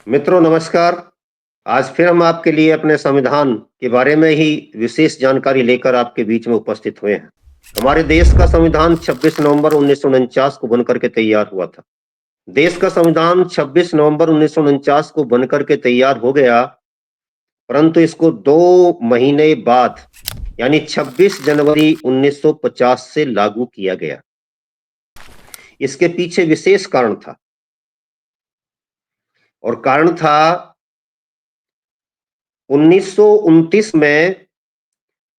मित्रों नमस्कार। आज फिर हम आपके लिए अपने संविधान के बारे में ही विशेष जानकारी लेकर आपके बीच में उपस्थित हुए हैं। हमारे देश का संविधान 26 नवंबर 1949 को बनकर के तैयार हुआ था। देश का संविधान 26 नवंबर 1949 को बनकर के तैयार हो गया, परंतु इसको 2 महीने बाद यानी 26 जनवरी 1950 से लागू किया गया। इसके पीछे विशेष कारण था और कारण था 1929 में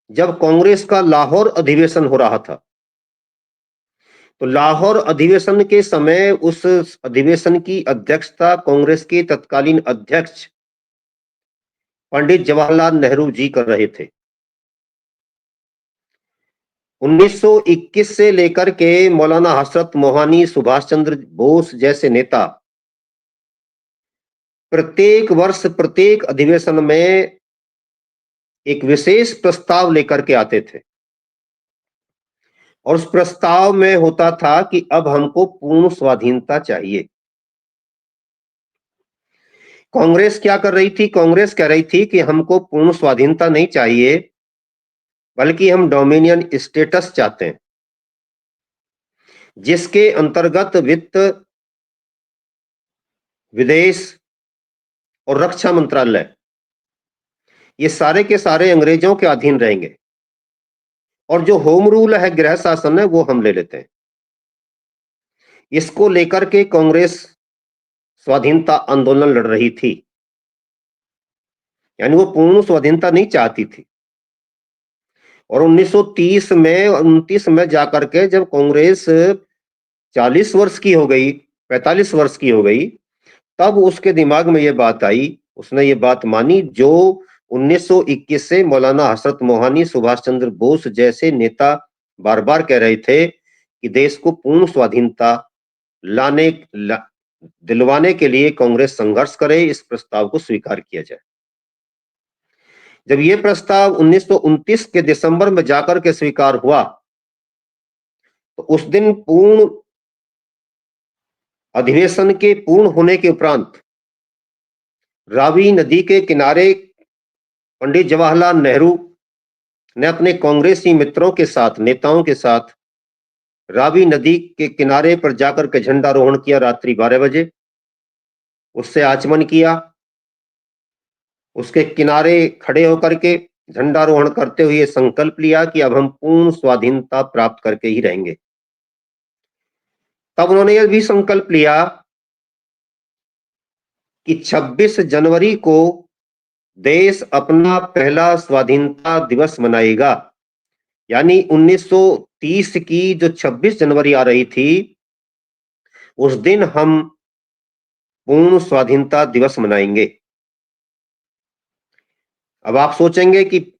जब कांग्रेस का लाहौर अधिवेशन हो रहा था। तो लाहौर अधिवेशन के समय उस अधिवेशन की अध्यक्षता कांग्रेस के तत्कालीन अध्यक्ष पंडित जवाहरलाल नेहरू जी कर रहे थे। 1921 से लेकर के मौलाना हजरत मोहानी, सुभाष चंद्र बोस जैसे नेता प्रत्येक वर्ष प्रत्येक अधिवेशन में एक विशेष प्रस्ताव लेकर के आते थे और उस प्रस्ताव में होता था कि अब हमको पूर्ण स्वाधीनता चाहिए। कांग्रेस क्या कर रही थी? कांग्रेस कह रही थी कि हमको पूर्ण स्वाधीनता नहीं चाहिए, बल्कि हम डोमिनियन स्टेटस चाहते हैं, जिसके अंतर्गत वित्त, विदेश और रक्षा मंत्रालय ये सारे के सारे अंग्रेजों के अधीन रहेंगे और जो होम रूल है, गृह शासन है, वो हम ले लेते हैं। इसको लेकर के कांग्रेस स्वाधीनता आंदोलन लड़ रही थी, यानी वो पूर्ण स्वाधीनता नहीं चाहती थी। और 1930 में 29 में जाकर के जब कांग्रेस 40 वर्ष की हो गई, 45 वर्ष की हो गई, तब उसके दिमाग में ये बात आई, उसने ये बात मानी जो 1921 से मौलाना हजरत मोहानी, सुभाष चंद्र बोस जैसे नेता बार बार कह रहे थे कि देश को पूर्ण स्वाधीनता दिलवाने के लिए कांग्रेस संघर्ष करे, इस प्रस्ताव को स्वीकार किया जाए। जब ये प्रस्ताव 1929 के दिसंबर में जाकर के स्वीकार हुआ, तो उस दिन पूर्ण अधिवेशन के पूर्ण होने के उपरांत रावी नदी के किनारे पंडित जवाहरलाल नेहरू ने अपने कांग्रेसी मित्रों के साथ, नेताओं के साथ रावी नदी के किनारे पर जाकर के झंडारोहण किया रात्रि 12 बजे। उससे आचमन किया, उसके किनारे खड़े होकर के झंडारोहण करते हुए संकल्प लिया कि अब हम पूर्ण स्वाधीनता प्राप्त करके ही रहेंगे। तब उन्होंने यह भी संकल्प लिया कि 26 जनवरी को देश अपना पहला स्वाधीनता दिवस मनाएगा, यानी 1930 की जो 26 जनवरी आ रही थी, उस दिन हम पूर्ण स्वाधीनता दिवस मनाएंगे। अब आप सोचेंगे कि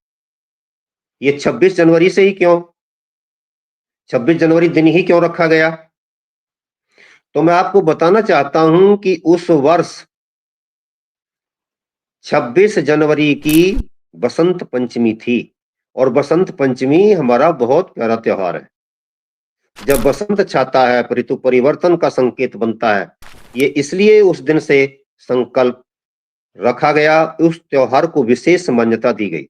ये 26 जनवरी से ही क्यों, 26 जनवरी दिन ही क्यों रखा गया? तो मैं आपको बताना चाहता हूं कि उस वर्ष 26 जनवरी की बसंत पंचमी थी और बसंत पंचमी हमारा बहुत प्यारा त्योहार है। जब बसंत छाता है, ऋतु परिवर्तन का संकेत बनता है। ये इसलिए उस दिन से संकल्प रखा गया, उस त्योहार को विशेष मान्यता दी गई।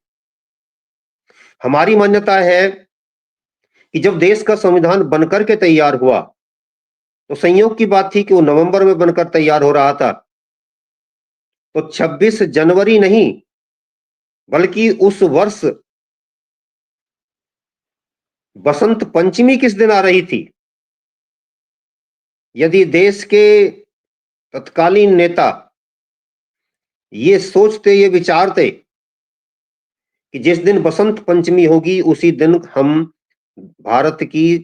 हमारी मान्यता है कि जब देश का संविधान बनकर के तैयार हुआ, तो संयोग की बात थी कि वो नवंबर में बनकर तैयार हो रहा था। तो 26 जनवरी नहीं, बल्कि उस वर्ष बसंत पंचमी किस दिन आ रही थी? यदि देश के तत्कालीन नेता ये सोचते, ये विचारते कि जिस दिन बसंत पंचमी होगी उसी दिन हम भारत की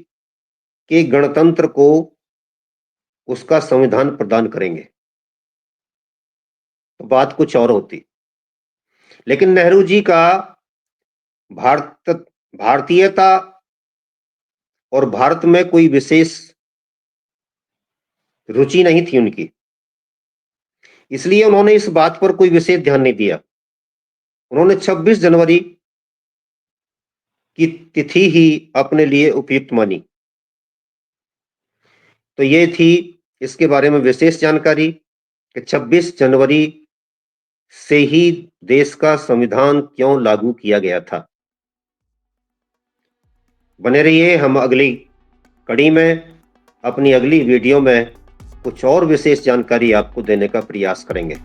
के गणतंत्र को उसका संविधान प्रदान करेंगे, तो बात कुछ और होती। लेकिन नेहरू जी का भारत भारतीयता और भारत में कोई विशेष रुचि नहीं थी उनकी, इसलिए उन्होंने इस बात पर कोई विशेष ध्यान नहीं दिया। उन्होंने 26 जनवरी की तिथि ही अपने लिए उपयुक्त मानी। तो ये थी इसके बारे में विशेष जानकारी। कि 26 जनवरी से ही देश का संविधान क्यों लागू किया गया था। बने रहिए, हम अगली कड़ी में, अपनी अगली वीडियो में कुछ और विशेष जानकारी आपको देने का प्रयास करेंगे।